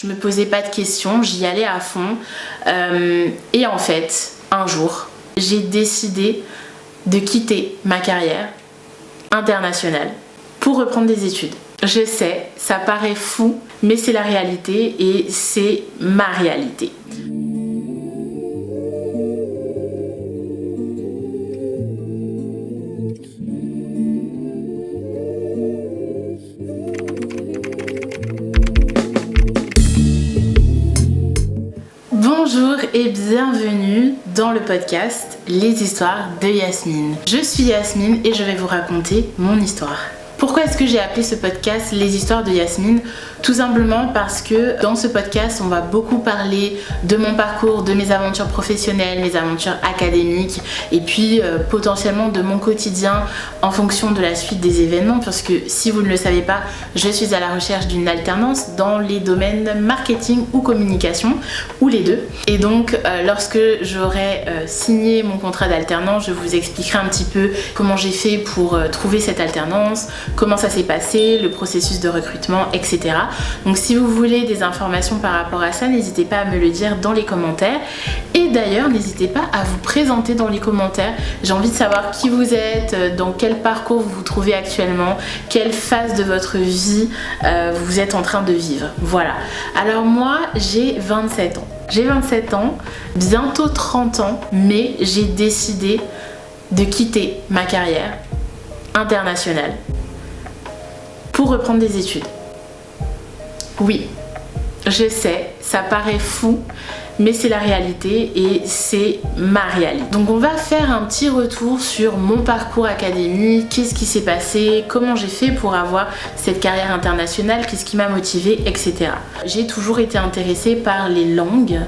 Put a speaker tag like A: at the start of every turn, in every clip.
A: Je me posais pas de questions, j'y allais à fond. Et en fait, un jour, j'ai décidé de quitter ma carrière internationale pour reprendre des études. Je sais, ça paraît fou, mais c'est la réalité et c'est ma réalité. Bonjour et bienvenue dans le podcast Les histoires de Yasmine. Je suis Yasmine et je vais vous raconter mon histoire. Pourquoi est-ce que j'ai appelé ce podcast Les histoires de Yasmine ? Tout simplement parce que dans ce podcast, on va beaucoup parler de mon parcours, de mes aventures professionnelles, mes aventures académiques et puis potentiellement de mon quotidien en fonction de la suite des événements. Parce que si vous ne le savez pas, je suis à la recherche d'une alternance dans les domaines marketing ou communication, ou les deux. Et donc, lorsque j'aurai signé mon contrat d'alternance, je vous expliquerai un petit peu comment j'ai fait pour trouver cette alternance, comment ça s'est passé, le processus de recrutement, etc. Donc si vous voulez des informations par rapport à ça, n'hésitez pas à me le dire dans les commentaires. Et d'ailleurs, n'hésitez pas à vous présenter dans les commentaires. J'ai envie de savoir qui vous êtes, dans quel parcours vous vous trouvez actuellement, quelle phase de votre vie vous êtes en train de vivre. Voilà. Alors moi, j'ai 27 ans. J'ai 27 ans, bientôt 30 ans, mais j'ai décidé de quitter ma carrière internationale pour reprendre des études. Oui, je sais, ça paraît fou, mais c'est la réalité et c'est ma réalité. Donc on va faire un petit retour sur mon parcours académique, qu'est-ce qui s'est passé, comment j'ai fait pour avoir cette carrière internationale, qu'est-ce qui m'a motivée, etc. J'ai toujours été intéressée par les langues.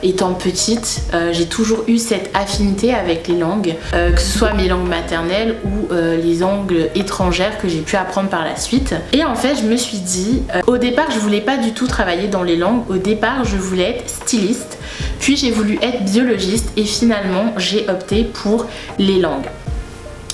A: Étant petite, j'ai toujours eu cette affinité avec les langues, que ce soit mes langues maternelles ou les langues étrangères que j'ai pu apprendre par la suite. Et en fait, je me suis dit, au départ, je voulais pas du tout travailler dans les langues. Au départ, je voulais être styliste. Puis j'ai voulu être biologiste et finalement j'ai opté pour les langues.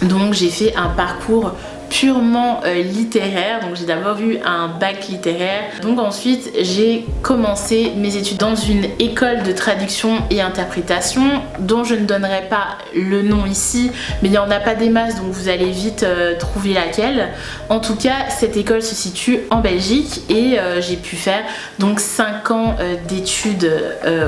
A: Donc j'ai fait un parcours purement littéraire, donc j'ai d'abord eu un bac littéraire, donc ensuite j'ai commencé mes études dans une école de traduction et interprétation dont je ne donnerai pas le nom ici, mais il n'y en a pas des masses, donc vous allez vite trouver laquelle. En tout cas, cette école se situe en Belgique et j'ai pu faire donc 5 ans d'études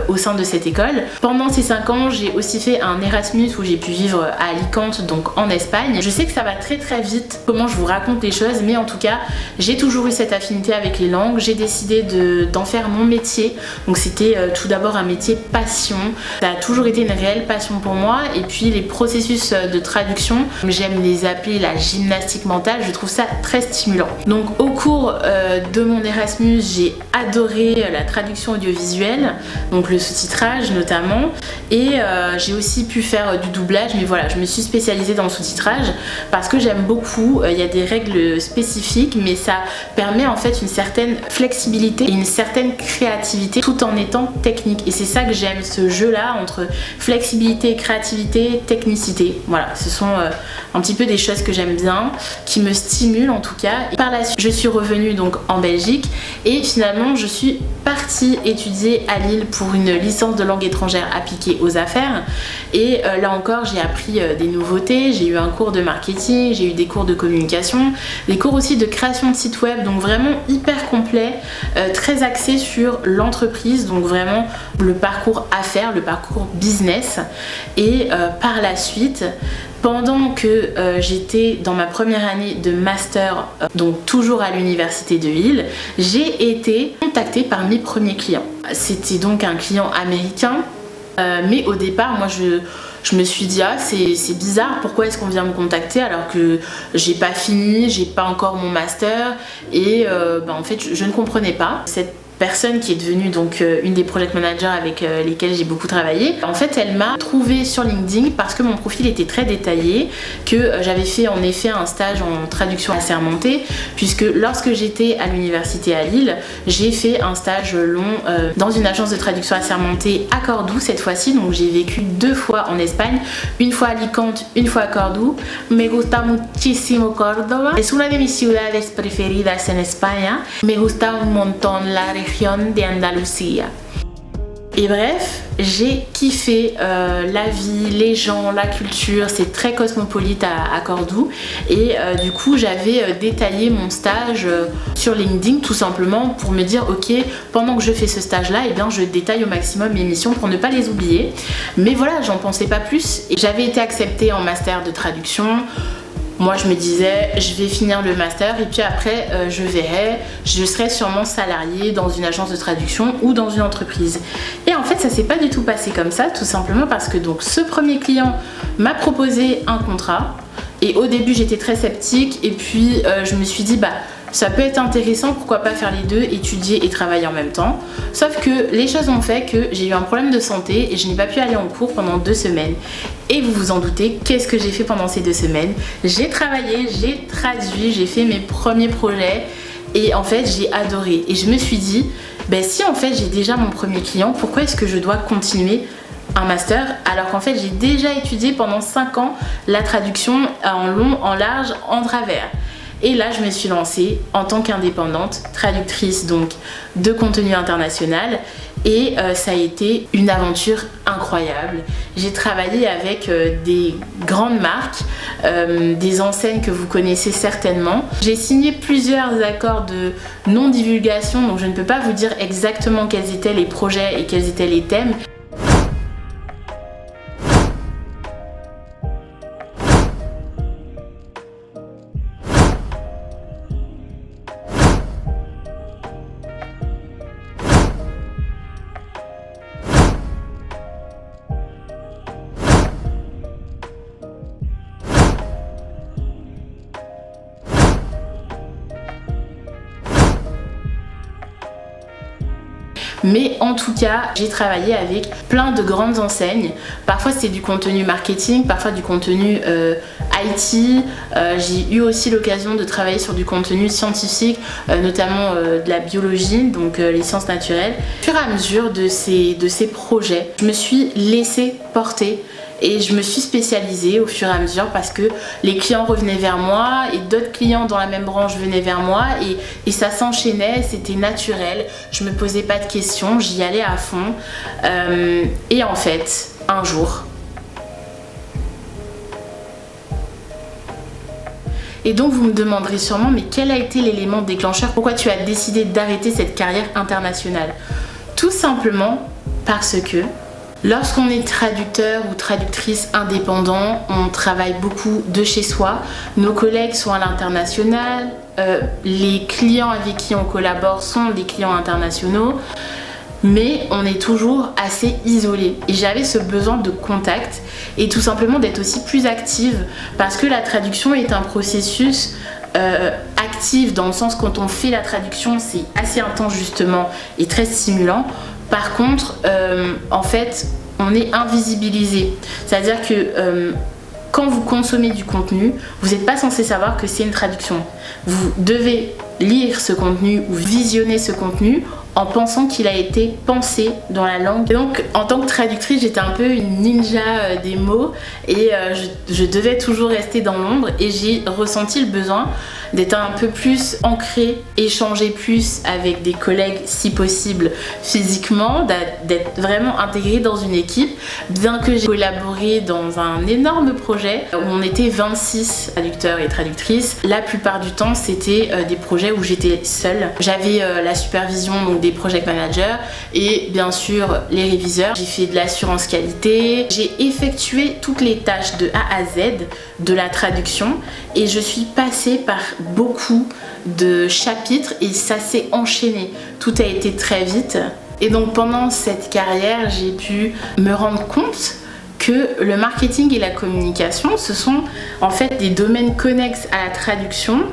A: au sein de cette école. Pendant ces 5 ans, j'ai aussi fait un Erasmus où j'ai pu vivre à Alicante, donc en Espagne. Je sais que ça va très très vite comment je vous raconte les choses, mais en tout cas j'ai toujours eu cette affinité avec les langues. J'ai décidé d'en faire mon métier, donc c'était tout d'abord un métier passion. Ça a toujours été une réelle passion pour moi, et puis les processus de traduction, j'aime les appeler la gymnastique mentale, je trouve ça très stimulant. Donc au cours de mon Erasmus, j'ai adoré la traduction audiovisuelle, donc le sous-titrage notamment, et j'ai aussi pu faire du doublage, mais voilà, je me suis spécialisée dans le sous-titrage parce que j'aime beaucoup. Il y a des règles spécifiques, mais ça permet en fait une certaine flexibilité et une certaine créativité tout en étant technique. Et c'est ça que j'aime, ce jeu-là entre flexibilité, créativité, technicité. Voilà, ce sont un petit peu des choses que j'aime bien, qui me stimulent en tout cas. Et par la suite, je suis revenue donc en Belgique et finalement je suis partie étudier à Lille pour une licence de langue étrangère appliquée aux affaires. Et là encore, j'ai appris des nouveautés. J'ai eu un cours de marketing, j'ai eu des cours de communication, des cours aussi de création de site web, donc vraiment hyper complet, très axé sur l'entreprise, donc vraiment le parcours affaires, le parcours business. Et par la suite, pendant que j'étais dans ma première année de master, donc toujours à l'université de Lille, j'ai été contactée par mes premiers clients. C'était donc un client américain, mais au départ, moi je me suis dit c'est bizarre, pourquoi est-ce qu'on vient me contacter alors que j'ai pas fini, j'ai pas encore mon master et en fait je ne comprenais pas. Cette personne qui est devenue donc une des project managers avec lesquels j'ai beaucoup travaillé. En fait, elle m'a trouvé sur LinkedIn parce que mon profil était très détaillé, que j'avais fait en effet un stage en traduction assermentée, puisque lorsque j'étais à l'université à Lille, j'ai fait un stage long dans une agence de traduction assermentée à Cordoue cette fois-ci. Donc j'ai vécu 2 fois en Espagne, une fois à Alicante, une fois à Cordoue. Me gusta muchísimo Córdoba. Es una de mis ciudades preferidas en España. Me gusta un montón la región Región de Andalucía. Et bref, j'ai kiffé la vie, les gens, la culture, c'est très cosmopolite à Cordoue. Et du coup, j'avais détaillé mon stage sur LinkedIn tout simplement pour me dire ok, pendant que je fais ce stage-là, eh bien, je détaille au maximum mes missions pour ne pas les oublier. Mais voilà, j'en pensais pas plus. Et j'avais été acceptée en master de traduction. Moi je me disais je vais finir le master et puis après je verrai, je serai sûrement salariée dans une agence de traduction ou dans une entreprise. Et en fait ça s'est pas du tout passé comme ça, tout simplement parce que donc ce premier client m'a proposé un contrat et au début j'étais très sceptique et puis je me suis dit bah ça peut être intéressant, pourquoi pas faire les deux, étudier et travailler en même temps. Sauf que les choses ont fait que j'ai eu un problème de santé et je n'ai pas pu aller en cours pendant 2 semaines. Et vous vous en doutez, qu'est-ce que j'ai fait pendant ces 2 semaines? J'ai travaillé, j'ai traduit, j'ai fait mes premiers projets et en fait j'ai adoré. Et je me suis dit, ben si en fait j'ai déjà mon premier client, pourquoi est-ce que je dois continuer un master alors qu'en fait j'ai déjà étudié pendant 5 ans la traduction en long, en large, en travers. Et là, je me suis lancée en tant qu'indépendante, traductrice donc de contenu international. Et ça a été une aventure incroyable. J'ai travaillé avec des grandes marques, des enseignes que vous connaissez certainement. J'ai signé plusieurs accords de non-divulgation, donc je ne peux pas vous dire exactement quels étaient les projets et quels étaient les thèmes. Mais en tout cas, j'ai travaillé avec plein de grandes enseignes. Parfois c'était du contenu marketing, parfois du contenu IT. J'ai eu aussi l'occasion de travailler sur du contenu scientifique, notamment de la biologie, donc les sciences naturelles. Au fur et à mesure de ces projets, je me suis laissée porter. Et je me suis spécialisée au fur et à mesure parce que les clients revenaient vers moi et d'autres clients dans la même branche venaient vers moi et ça s'enchaînait, c'était naturel, je me posais pas de questions, j'y allais à fond. Et en fait, un jour, et donc vous me demanderez sûrement mais quel a été l'élément déclencheur, pourquoi tu as décidé d'arrêter cette carrière internationale? Tout simplement parce que lorsqu'on est traducteur ou traductrice indépendant, on travaille beaucoup de chez soi. Nos collègues sont à l'international, les clients avec qui on collabore sont des clients internationaux, mais on est toujours assez isolé. Et j'avais ce besoin de contact et tout simplement d'être aussi plus active parce que la traduction est un processus actif dans le sens quand on fait la traduction c'est assez intense justement et très stimulant. Par contre, en fait, on est invisibilisé. C'est-à-dire que quand vous consommez du contenu, vous n'êtes pas censé savoir que c'est une traduction. Vous devez lire ce contenu ou visionner ce contenu en pensant qu'il a été pensé dans la langue. Et donc en tant que traductrice j'étais un peu une ninja des mots et je devais toujours rester dans l'ombre et j'ai ressenti le besoin d'être un peu plus ancrée, échanger plus avec des collègues si possible physiquement, d'être vraiment intégrée dans une équipe, bien que j'ai collaboré dans un énorme projet où on était 26 traducteurs et traductrices. La plupart du temps c'était des projets où j'étais seule. J'avais la supervision donc des project managers et bien sûr les réviseurs. J'ai fait de l'assurance qualité, j'ai effectué toutes les tâches de A à Z de la traduction et je suis passée par beaucoup de chapitres et ça s'est enchaîné. Tout a été très vite et donc pendant cette carrière j'ai pu me rendre compte que le marketing et la communication, ce sont en fait des domaines connexes à la traduction,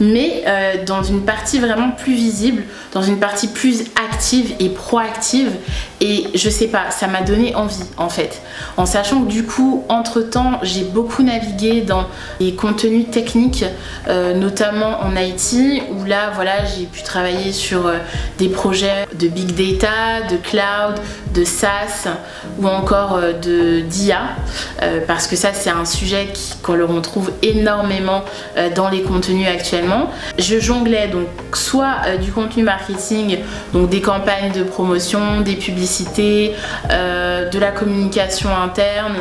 A: mais dans une partie vraiment plus visible, dans une partie plus active et proactive. Et je sais pas, ça m'a donné envie en fait. En sachant que du coup, entre-temps, j'ai beaucoup navigué dans les contenus techniques, notamment en IT, où là, voilà, j'ai pu travailler sur des projets de big data, de cloud, de SaaS, ou encore d'IA, parce que ça c'est un sujet qu'on le retrouve énormément dans les contenus actuellement. Je jonglais donc soit du contenu marketing, donc des campagnes de promotion, des publicités, de la communication interne,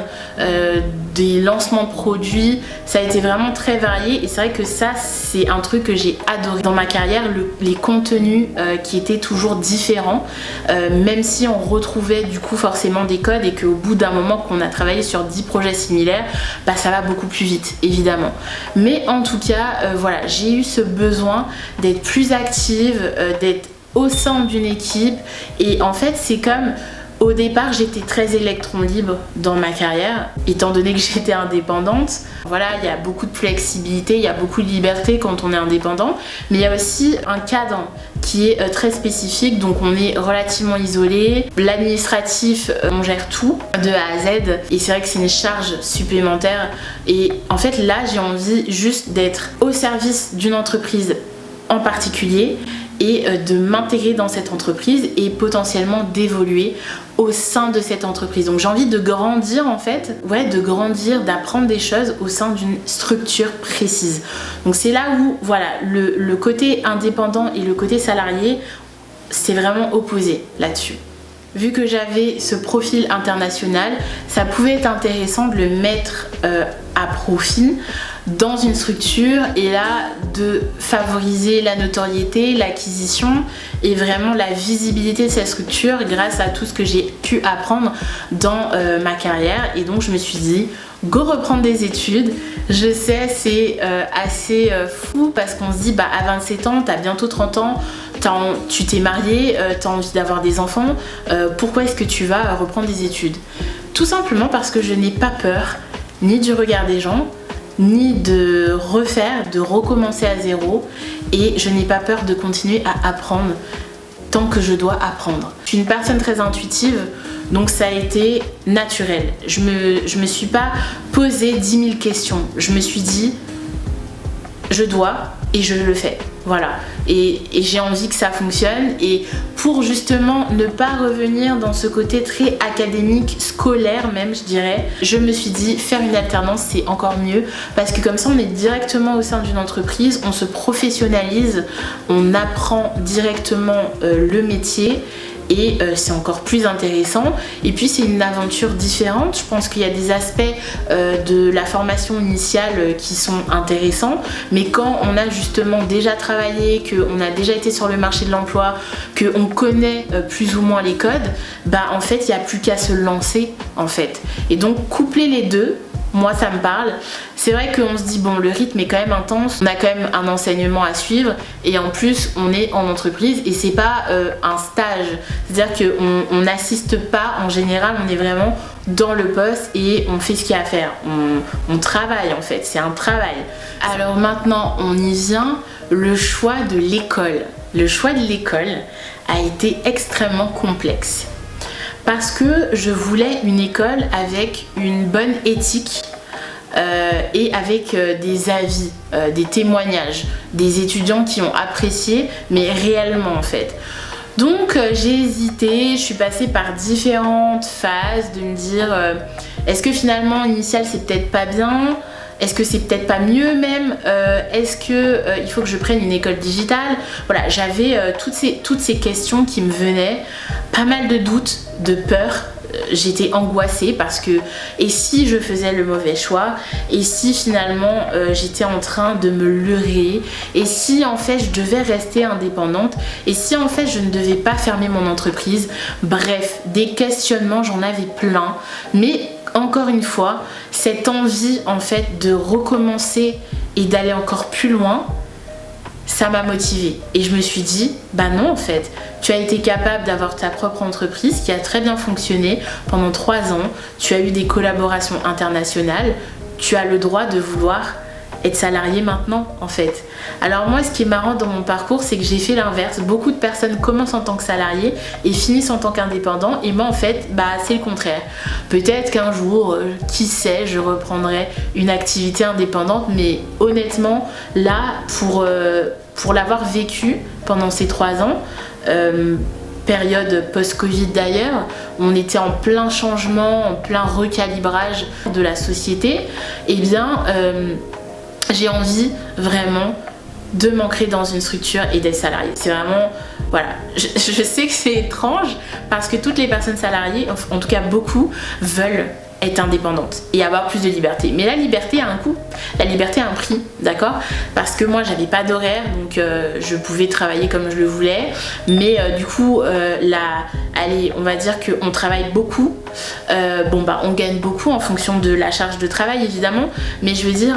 A: des lancements de produits. Ça a été vraiment très varié et c'est vrai que ça c'est un truc que j'ai adoré dans ma carrière, les contenus qui étaient toujours différents, même si on retrouvait du coup forcément des codes et qu'au bout d'un moment qu'on a travaillé sur 10 projets similaires, bah ça va beaucoup plus vite évidemment. Mais en tout cas voilà, j'ai eu ce besoin d'être plus active, d'être au sein d'une équipe et en fait c'est comme au départ, j'étais très électron libre dans ma carrière, étant donné que j'étais indépendante. Voilà, il y a beaucoup de flexibilité, il y a beaucoup de liberté quand on est indépendant, mais il y a aussi un cadre qui est très spécifique, donc on est relativement isolé. L'administratif, on gère tout de A à Z, et c'est vrai que c'est une charge supplémentaire. Et en fait, là, j'ai envie juste d'être au service d'une entreprise en particulier et de m'intégrer dans cette entreprise et potentiellement d'évoluer au sein de cette entreprise. Donc j'ai envie de grandir en fait, d'apprendre des choses au sein d'une structure précise. Donc c'est là où voilà, le côté indépendant et le côté salarié, c'est vraiment opposé là-dessus. Vu que j'avais ce profil international, ça pouvait être intéressant de le mettre à profit dans une structure et là de favoriser la notoriété, l'acquisition et vraiment la visibilité de cette structure grâce à tout ce que j'ai pu apprendre dans ma carrière. Et donc je me suis dit go reprendre des études. Je sais c'est assez fou parce qu'on se dit bah à 27 ans, t'as bientôt 30 ans, tu t'es marié, t'as envie d'avoir des enfants, pourquoi est-ce que tu vas reprendre des études? Tout simplement parce que je n'ai pas peur ni du regard des gens, ni de recommencer à zéro, et je n'ai pas peur de continuer à apprendre tant que je dois apprendre. Je suis une personne très intuitive, donc ça a été naturel. Je me suis pas posé 10 000 questions. Je me suis dit, je dois et je le fais. Voilà. Et j'ai envie que ça fonctionne. Et pour justement ne pas revenir dans ce côté très académique, scolaire même, je dirais, je me suis dit faire une alternance c'est encore mieux parce que comme ça on est directement au sein d'une entreprise, on se professionnalise, on apprend directement le métier. Et c'est encore plus intéressant. Et puis c'est une aventure différente. Je pense qu'il y a des aspects de la formation initiale qui sont intéressants. Mais quand on a justement déjà travaillé, qu'on a déjà été sur le marché de l'emploi, qu'on connaît plus ou moins les codes, bah en fait il n'y a plus qu'à se lancer en fait. Et donc coupler les deux, moi ça me parle. C'est vrai qu'on se dit bon le rythme est quand même intense, on a quand même un enseignement à suivre et en plus on est en entreprise et c'est pas un stage, c'est-à-dire qu'on n'assiste pas en général, on est vraiment dans le poste et on fait ce qu'il y a à faire, on travaille en fait, c'est un travail. Alors maintenant on y vient, le choix de l'école. Le choix de l'école a été extrêmement complexe. Parce que je voulais une école avec une bonne éthique et avec des avis, des témoignages, des étudiants qui ont apprécié, mais réellement en fait. Donc j'ai hésité, je suis passée par différentes phases de me dire est-ce que finalement initial c'est peut-être pas bien ? Est-ce que c'est peut-être pas mieux même ? Est-ce que il faut que je prenne une école digitale ? Voilà, j'avais toutes ces questions qui me venaient, pas mal de doutes, de peurs. J'étais angoissée parce que et si je faisais le mauvais choix, et si finalement j'étais en train de me leurrer, et si en fait je devais rester indépendante, et si en fait je ne devais pas fermer mon entreprise. Bref, des questionnements, j'en avais plein, mais encore une fois, cette envie en fait de recommencer et d'aller encore plus loin, ça m'a motivée. Et je me suis dit, bah non en fait, tu as été capable d'avoir ta propre entreprise qui a très bien fonctionné pendant 3 ans, tu as eu des collaborations internationales, tu as le droit de vouloir être salarié maintenant en fait. Alors moi ce qui est marrant dans mon parcours c'est que j'ai fait l'inverse. Beaucoup de personnes commencent en tant que salarié et finissent en tant qu'indépendant et moi en fait bah c'est le contraire. Peut-être qu'un jour, qui sait, je reprendrai une activité indépendante, mais honnêtement là pour l'avoir vécu pendant ces 3 ans, période post-Covid d'ailleurs, on était en plein changement, en plein recalibrage de la société, eh bien j'ai envie vraiment de m'ancrer dans une structure et d'être salariée. C'est vraiment, voilà, je sais que c'est étrange parce que toutes les personnes salariées, en tout cas beaucoup, veulent être indépendante et avoir plus de liberté. Mais la liberté a un coût, la liberté a un prix, d'accord? Parce que moi j'avais pas d'horaire, donc je pouvais travailler comme je le voulais, mais du coup allez, on va dire qu'on travaille beaucoup, on gagne beaucoup en fonction de la charge de travail évidemment, mais je veux dire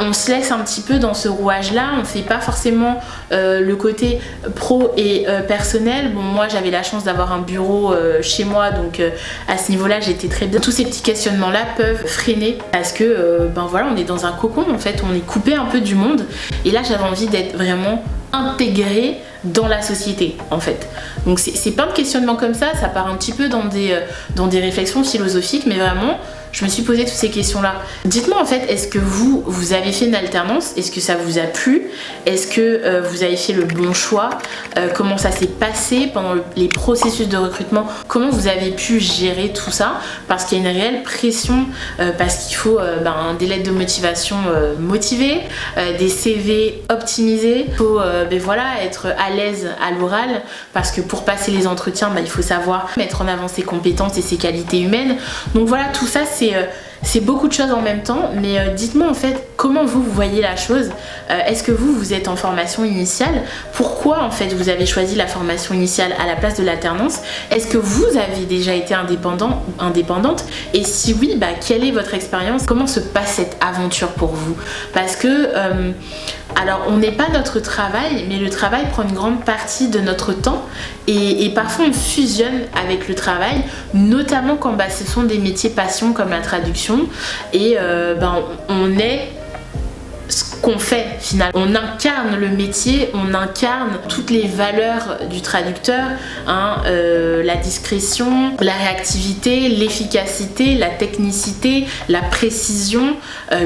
A: on se laisse un petit peu dans ce rouage-là, on fait pas forcément le côté pro et personnel. Bon, moi j'avais la chance d'avoir un bureau chez moi, donc à ce niveau-là j'étais très bien. Tous ces petits questionnements-là peuvent freiner parce que voilà, on est dans un cocon en fait, on est coupé un peu du monde. Et là j'avais envie d'être vraiment intégrée dans la société en fait. Donc c'est plein de questionnements comme ça part un petit peu dans des réflexions philosophiques, mais vraiment je me suis posé toutes ces questions-là. Dites-moi en fait, est-ce que vous avez fait une alternance? Est-ce que ça vous a plu? Est-ce que vous avez fait le bon choix? Comment ça s'est passé pendant les processus de recrutement? Comment vous avez pu gérer tout ça? Parce qu'il y a une réelle pression, parce qu'il faut des lettres de motivation motivées, des CV optimisés. Il faut être à l'aise à l'oral, parce que pour passer les entretiens, il faut savoir mettre en avant ses compétences et ses qualités humaines. Donc voilà, tout ça c'est beaucoup de choses en même temps, mais dites-moi en fait comment vous voyez la chose. Est-ce que vous êtes en formation initiale? Pourquoi en fait vous avez choisi la formation initiale à la place de l'alternance? Est-ce que vous avez déjà été indépendante? Et si oui, quelle est votre expérience? Comment se passe cette aventure pour vous? Parce que alors on n'est pas notre travail, mais le travail prend une grande partie de notre temps et parfois on fusionne avec le travail, notamment quand ce sont des métiers passion comme la traduction, et on est ce qu'on fait finalement. On incarne le métier, on incarne toutes les valeurs du traducteur, la discrétion, la réactivité, l'efficacité, la technicité, la précision,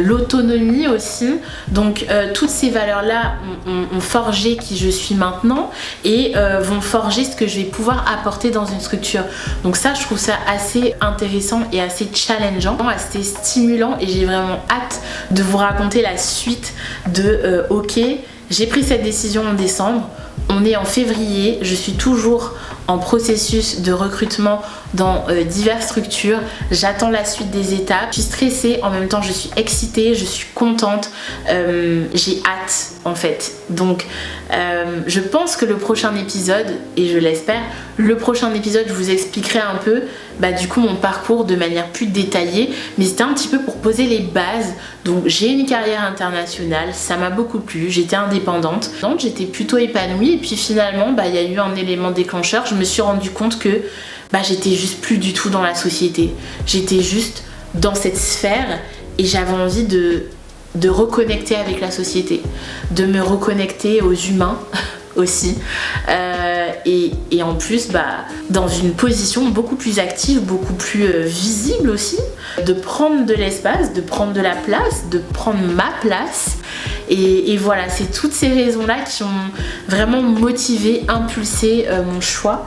A: l'autonomie aussi. Donc toutes ces valeurs-là ont forgé qui je suis maintenant et vont forger ce que je vais pouvoir apporter dans une structure. Donc ça, je trouve ça assez intéressant et assez challengeant, assez stimulant, et j'ai vraiment hâte de vous raconter la suite de ok, j'ai pris cette décision en décembre, on est en février, je suis toujours en processus de recrutement dans diverses structures, j'attends la suite des étapes, je suis stressée, en même temps je suis excitée, je suis contente, j'ai hâte en fait. Donc je pense que le prochain épisode, et je l'espère, le prochain épisode je vous expliquerai un peu du coup mon parcours de manière plus détaillée, mais c'était un petit peu pour poser les bases. Donc j'ai une carrière internationale, ça m'a beaucoup plu, j'étais indépendante, donc j'étais plutôt épanouie, et puis finalement il y a eu un élément déclencheur, je me suis rendu compte que j'étais juste plus du tout dans la société, j'étais juste dans cette sphère et j'avais envie de reconnecter avec la société, de me reconnecter aux humains aussi, et en plus dans une position beaucoup plus active, beaucoup plus visible aussi, de prendre de l'espace, de prendre de la place, de prendre ma place. Et voilà, c'est toutes ces raisons-là qui ont vraiment motivé, impulsé mon choix,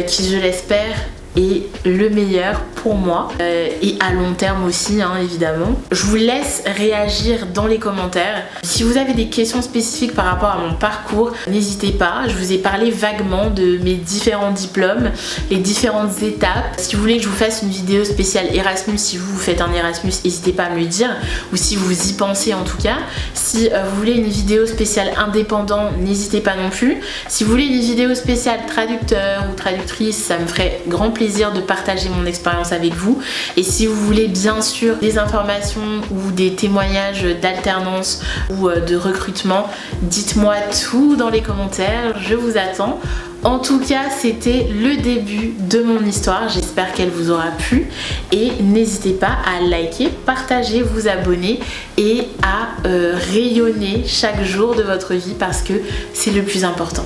A: qui je l'espère est le meilleur pour moi, et à long terme aussi évidemment. Je vous laisse réagir dans les commentaires. Si vous avez des questions spécifiques par rapport à mon parcours, n'hésitez pas. Je vous ai parlé vaguement de mes différents diplômes, les différentes étapes. Si vous voulez que je vous fasse une vidéo spéciale Erasmus, si vous faites un Erasmus, n'hésitez pas à me le dire, ou si vous y pensez en tout cas. Si vous voulez une vidéo spéciale indépendant, n'hésitez pas non plus. Si vous voulez une vidéo spéciale traducteur ou traductrice, ça me ferait grand plaisir de partager mon expérience avec vous. Et si vous voulez bien sûr des informations ou des témoignages d'alternance ou de recrutement, dites-moi tout dans les commentaires, je vous attends. En tout cas, c'était le début de mon histoire, j'espère qu'elle vous aura plu, et n'hésitez pas à liker, partager, vous abonner et à rayonner chaque jour de votre vie, parce que c'est le plus important.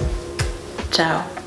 A: Ciao.